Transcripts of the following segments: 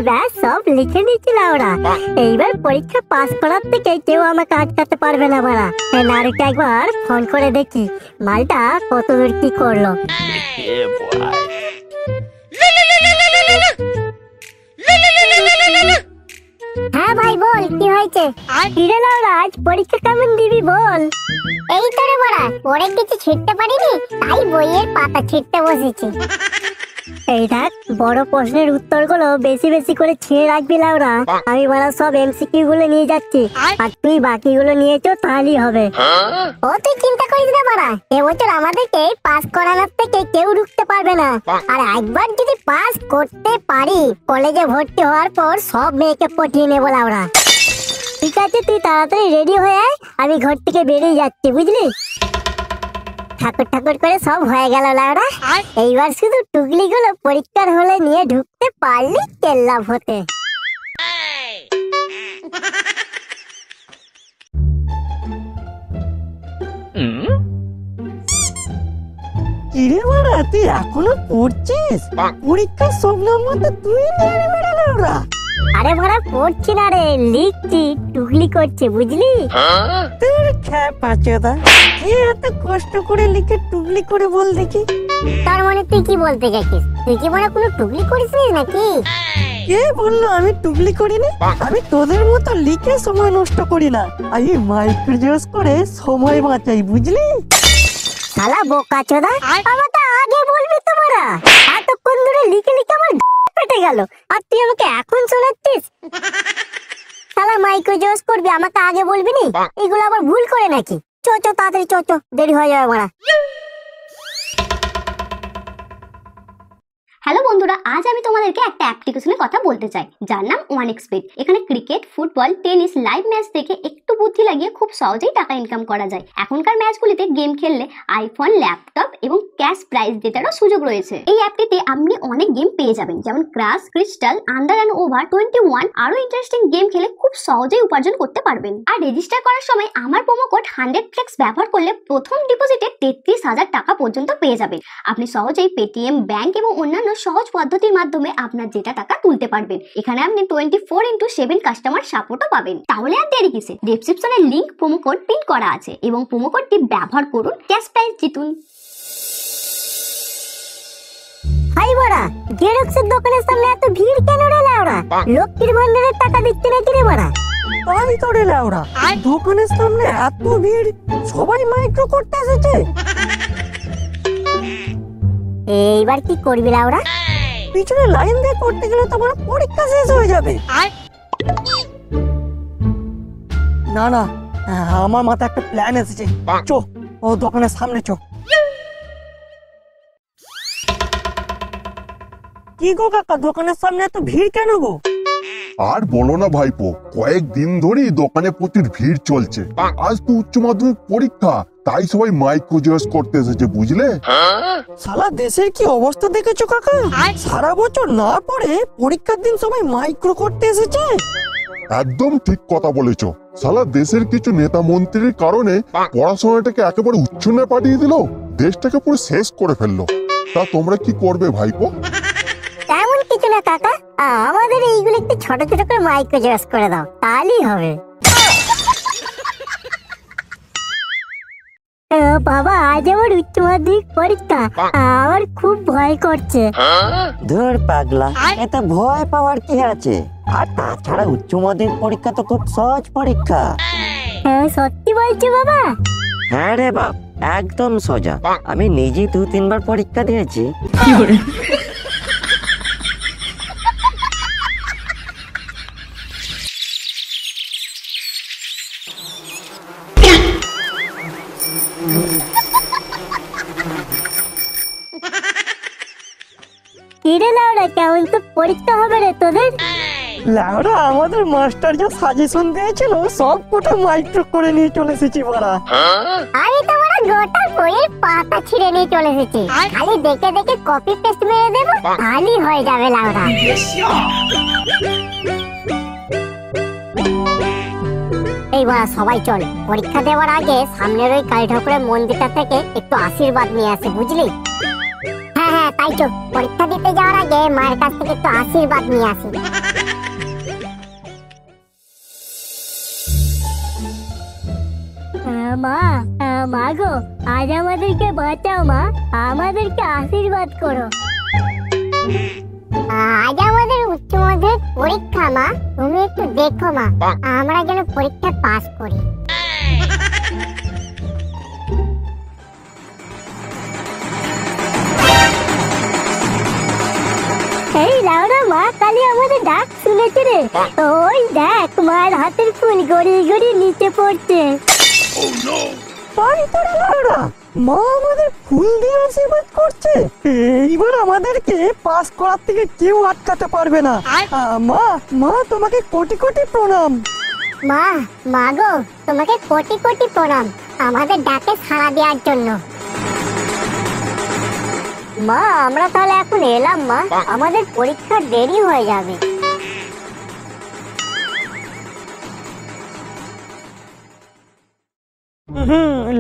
ব্যাস সব লিখে নিয়েছিলাম ওরা। এইবার পরীক্ষা পাস করার থেকে কেউ আমাকে আটকাতে পারবে না মারা। নারুকে একবার ফোন করে দেখি মালটা কতদূর কি করলো। হ্যাঁ ভাই বল, কি হয়েছে? কিরে লাউরা, আজ পরীক্ষা কেমন দিবি বল? এই তো রে বড়া, পড়ে কিছু ছিটতে পারিনি, তাই বইয়ের পাতা ছিটতে বসেছি। এই দেখ, বড় প্রশ্নের উত্তরগুলো বেশি বেশি করে ছিঁড়ে রাখবি লাউরা। আমি বড় সব এমসিকিউ গুলো নিয়ে যাচ্ছি, আর তুই বাকিগুলো নিয়ে চো, তাহলেই হবে। ও তুই চিন্তা করিস না বড়া, এবছর আমাদেরকে পাস করানোর থেকে কেউ রুখতে পারবে না। আর একবার যদি পাস করতে পারি, কলেজে ভর্তি হওয়ার পর সব মেয়েকে পটিয়ে নেবো লাউরা। ঠিক আছে, তুই তাড়াতাড়ি রেডি হয়ে আয়, আমি ঘর থেকে বেরিয়ে যাচ্ছি, বুঝলি? ঠাকুর ঠাকুর করে সব হয়ে গেল লাউরা। এইবার শুধু টুকলি গুলো পরীক্ষার হলে নিয়ে ঢুকতে পারলি কেল্লা হতে। কিরে বাড়া, তুই এখনো পড়ছিস? পরীক্ষার সব নম্বর তো তুই নিয়ে নেবে লাউরা। আরে ভাড়া পড়ছি না রে, লিখছি, টুকলি করছে, বুঝলি? তোর খ্যাপা চোদা, কে এত কষ্ট করে লিখে টুকলি করে বল দেখি। তার মানে তুই কি বলতে গেছিস? তুই কি মানে কোনো টুকলি করিসনি নাকি? কে বললো আমি টুকলি করিনি? আমি তোদের মতো লিখে সময় নষ্ট করি না, আমি মাইক্রোজোস করে সময় বাঁচাই, বুঝলি? শালা বোকা চোদা, আমাকে আগে বলবি তো বড়া। এতক্ষণ ধরে লিখে লিখে আমার পেটে গেল, আর তুই আমাকে এখন শোনাচ্ছিস? শালা মাইক্রোজোস করবি, আমাকে আগে বলবি নি? এগুলো আবার ভুল করে নাকি? চো চো তাড়াতাড়ি চো চো, দেরি হয়ে যাবে বড়া। হ্যালো বন্ধুরা, আজ আমি তোমাদেরকে একটা অ্যাপ্লিকেশনের কথা বলতে চাই, যার নাম OneXBet। এখানে cricket, football, tennis live match দেখে একটু বুদ্ধি লাগিয়ে খুব সহজেই টাকা ইনকাম করা যায়। এখনকার ম্যাচগুলিতে গেম খেললে আইফোন, ল্যাপটপ এবং ক্যাশ প্রাইজ জেতারও সুযোগ রয়েছে। এই অ্যাপটিতে আপনি অনেক গেম পেয়ে যাবেন, যেমন crush, crystal, under and over 21। আরো ইন্টারেস্টিং গেম খেলে খুব সহজেই উপার্জন করতে পারবেন। আর রেজিস্টার করার সময় আমার প্রোমো কোড 100flex ব্যবহার করলে প্রথম ডিপোজিটে 33,000 টাকা পর্যন্ত পেয়ে যাবেন। আপনি সহজেই পেটিএম, ব্যাংক এবং অন্যান্য সহজ পদ্ধতির মাধ্যমে আপনার যেটা টাকা তুলতে পারবেন। এখানে আপনি 24/7 কাস্টমার সাপোর্টও পাবেন। তাহলে আর দেরি কিসে? ডেসক্রিপশনে লিংক, প্রোমো কোড পিন করা আছে এবং প্রোমো কোডটি ব্যবহার করুন, ক্যাশ প্রাইজ জিতুন। হাই বড়া, জেরক্সের দোকানের সামনে এত ভিড় কেন রে লাউরা? লক্ষ্মীর ভান্ডারের টাকা দিচ্ছে নাকি রে বড়া? আমি তো রে লাউরা, দোকানের সামনে এত ভিড়, সবাই মাইক্রো করতে এসেছে। এইবার কি করবি লাউরা? পিছনে লাইন দিয়ে করতে গেলে তোমার পরীক্ষা শেষ হয়ে যাবে। না না, আমার মাথায় একটা প্ল্যান এসেছে, চো ও দোকানের সামনে চো। কি গো কাকা, দোকানের সামনে এত ভিড় কেন গো? আর বলো না ভাইপো, কয়েকদিন ধরেই দোকানে প্রচুর ভিড় চলছে। আজ তো উচ্চ মাধ্যমিক পরীক্ষা, তাই সবাই মাইক্রোজোস করতে এসেছে, বুঝলে? সারা দেশের কি অবস্থা দেখেছো কাকা? সারা বছর না পড়ে পরীক্ষার দিন সবাই মাইক্রো করতে এসেছে। একদম ঠিক কথা বলেছো। সারা দেশের কিছু নেতা মন্ত্রীর কারণে পড়াশোনাটাকে একেবারে উচ্ছন্নে পাঠিয়ে দিল, দেশটাকে পুরো শেষ করে ফেললো। তা তোমরা কি করবে ভাইপো? তেমন কিছু না কাকা, আমাদের এইগুলো একটু ছোট ছোট করে মাইক্রোজোস করে দাও, তাহলেই হবে। বাবা, আজ আমার উচ্চ মাধ্যমিক পরীক্ষা, আমার খুব ভয় করছে। ধুর পাগলা, এতে ভয় পাওয়ার কি আছে? আর তাছাড়া উচ্চ মাধ্যমিক পরীক্ষা তো খুব সহজ পরীক্ষা। হ্যাঁ, সত্যি বলছো বাবা? হ্যাঁ রে বাপ, একদম সোজা। আমি নিজেই 2-3 বার পরীক্ষা দিয়েছি। কিরে লাউরা, কেমন তো পরীক্ষা হবে রে তোদের? লাউরা, আমাদের মাস্টার যা সাজেশন দিয়েছিল সব কটা মাইক্রো করে নিয়ে চলে এসেছি বড়া। আমি তো বড় গোটা বইয়ের পাতা ছিঁড়ে নিয়ে চলে এসেছি, খালি দেখে দেখে কপি পেস্ট মেরে দেবো, তাহলেই হয়ে যাবে লাউরা। এই বাড়া সবাই চল, পরীক্ষা দেওয়ার আগে সামনের ওই কালী ঠাকুরের মন্দিরটা থেকে একটু আশীর্বাদ নিয়ে আসে, বুঝলি? হ্যাঁ হ্যাঁ তাই চল, পরীক্ষা দিতে যাওয়ার আগে মায়ের কাছ থেকে একটু আশীর্বাদ নিয়ে আসি। মা, মা গো, আজ আমাদেরকে বাঁচাও মা, আমাদেরকে আশীর্বাদ করো। আজ আমাদের উচ্চ মাধ্যমিক পরীক্ষা মা, তুমি একটু দেখো মা, আমরা যেন পরীক্ষা পাস করি। এই লাউড়া, মা কালী আমাদের ডাক শুনেছে রে। ওই দেখ মায়ের হাতের ফুল গড়িয়ে গড়িয়ে নিচে পড়ছে। তাই তো রে লাউড়া, মা আমাদের ফুল দিয়ে আশীর্বাদ করছে। এইবার আমাদেরকে পাস করার থেকে কেউ আটকাতে পারবে না। মা, মা তোমাকে কোটি কোটি প্রণাম। মা, মা গো, তোমাকে কোটি কোটি প্রণাম আমাদের ডাকে সাড়া দেওয়ার জন্য। মা, আমরা তাহলে এখন এলাম মা, আমাদের পরীক্ষা দেরি হয়ে যাবে।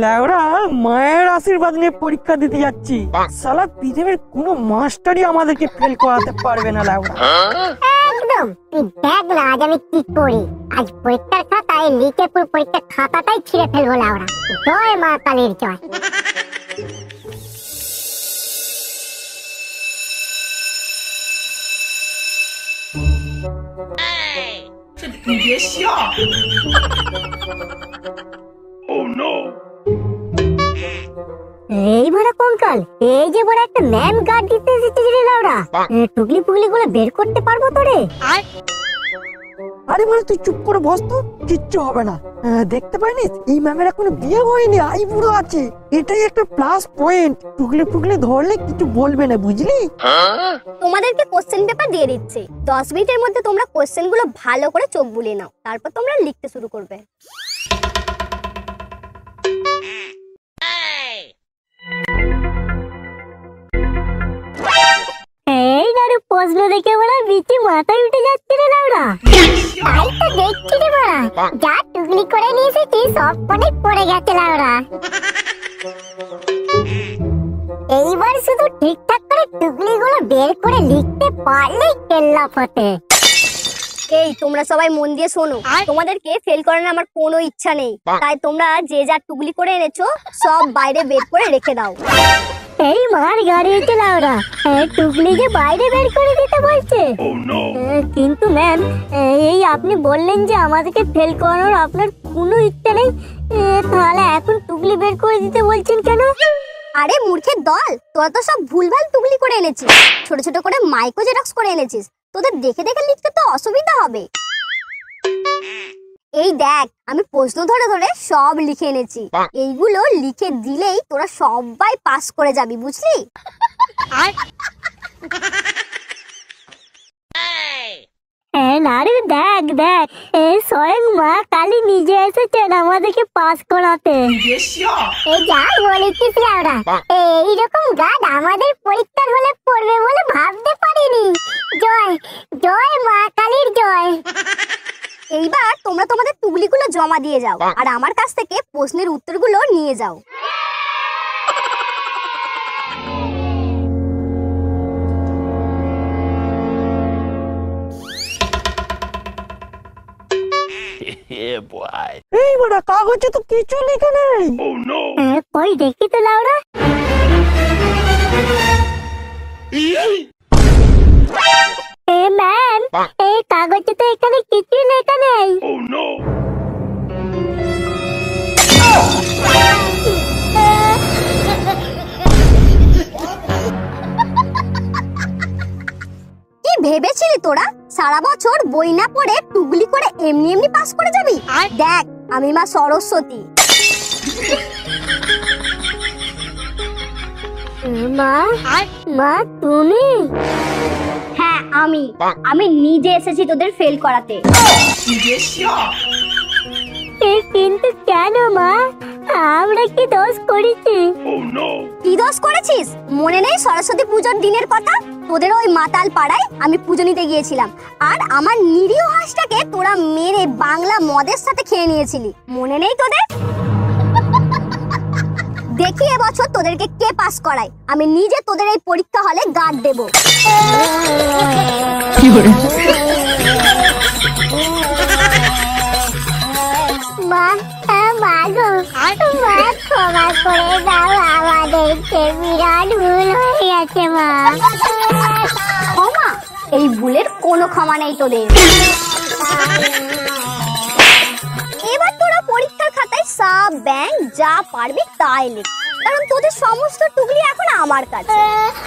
লেওরা, মায়ের আশীর্বাদ নিয়ে পরীক্ষা দিতে যাচ্ছি। সালা পৃথিবীর কোনো মাস্টারই আমাদেরকে ফেল করাতে পারবে না লেওরা। একদম, তুই দেখ না আজ আমি কি করি। আজ পরীক্ষার খাতায় লিখে পুরো পরীক্ষার খাতাটাই ছিঁড়ে ফেলবো লাউরা। জয় মা কালীর জয়। এই বড় কঙ্কাল, এই যে বড় একটা ম্যাম গার্ড দিতে এসেছে রে লাউরা। টুকলি পুগলি গুলো বের করতে পারবো তো রে? আরে মানে তুই চুপ করে বস তো, কিচ্ছু হবে না। দেখতে পাইনি এই ম্যামের এখনো বিয়ে হয়নি, আই বুড়ো আছে। এটাই একটা প্লাস পয়েন্ট। টুকলি পুগলি ধরলে কিছু বলবে না, বুঝলি? তোমাদেরকে কোশ্চেন পেপার দিয়ে দিচ্ছি, 10 মিনিটের মধ্যে তোমরা কোশ্চেন গুলো ভালো করে চোখ বুলিয়ে নাও, তারপর তোমরা লিখতে শুরু করবে। এই নারে প্রশ্ন দেখে বড় বিচি মাথায় উঠে যাচ্ছে রে লাউরা। তাই তো দেখছি রে বড়া, যা টুকলি করে নিয়ে এসেছি সব পড়ে পড়ে গেছে লাউরা। এইবার শুধু ঠিকঠাক করে টুকলি গুলো বের করে লিখতে পারলেই কেল্লা ফতে। এই তোমরা সবাই মন দিয়ে শোনো, তোমাদেরকে ফেল করানোর আমার কোনো ইচ্ছা নেই, তাই তোমরা যে যা টুকলি করে এনেছো সব বাইরে বের করে রেখে দাও। এই মার গাড়িতে লাউরা, টুকলি যে বাইরে বের করে দিতে বলছে। কিন্তু ম্যাম, এই আপনি বললেন যে আমাদেরকে ফেল করানোর আপনার কোনো ইচ্ছা নেই, তাহলে এখন টুকলি বের করে দিতে বলছেন কেন? আরে মূর্খের দল, তোরা তো সব ভুলভাল টুকলি করে এনেছিস, ছোট ছোট করে মাইক্রো জেরক্স করে এনেছিস, তোদের দেখে দেখে লিখতে তো অসুবিধা হবে। এই দেখ, আমি প্রশ্ন ধরে ধরে সব লিখে এনেছি, এইগুলো লিখে দিলেই তোরা সবাই পাস করে যাবি, বুঝলি? নারে দেখ দেখ, স্বয়ং মা কালী নিজে এসেছেন আমাদেরকে পাস করাতে। এই যা বলেছিস লাউরা, এইরকম গার্ড আমাদের পরীক্ষার হলে পড়বে বলে ভাবতে পারিনি। জয় জয় মা কালীর জয়। এইবার তোমরা তোমাদের টুকলিগুলো জমা দিয়ে যাও, আর আমার কাছ থেকে প্রশ্নের উত্তরগুলো নিয়ে যাও। এই বড় কাগজে তো কিছু লেখা নেই। কই দেখি তো লাউরা। ম্যাম, এই কাগজে তো এখানে কিছু লেখা নেই। কি ভেবেছিলি তোরা সারা বছর বই না পড়ে টুকলি করে এমনি এমনি পাস করে যাবি? দেখ, আমি মা সরস্বতী। মা, মা তুমি? হ্যাঁ আমি নিজে এসেছি তোদের ফেল করাতে। কিন্তু কেন মা? আমরা আমরা কি দোষ করেছি? কি দোষ করেছিস? মনে নেই সরস্বতী পূজার দিনের কথা? তোদের ওই মাতাল পাড়ায় আমি পুজো নিতে গিয়েছিলাম, আর আমার নিরীহ হাঁসটাকে তোরা মেরে বাংলা মদের সাথে খেয়ে নিয়েছিলি। মনে নেই তোদের? দেখি এবছর তোদেরকে কে পাস করায়। আমি নিজে তোদের এই পরীক্ষা হলে গার্ড দেব। মা, মা গো, মা ক্ষমা করে দাও আমাদেরকে, বিরাট ভুল হয়ে গেছে মা। ক্ষমা? এই ভুলের কোনো ক্ষমা নেই তোদের। এবার তোরা পরীক্ষার খাতায় সাব ব্যাং যা পারবি তাই লিখ, কারণ তোদের সমস্ত টুকলি এখন আমার কাছে।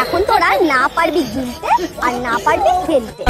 এখন তোরা না পারবি গিলতে আর না পারবি খেলতে।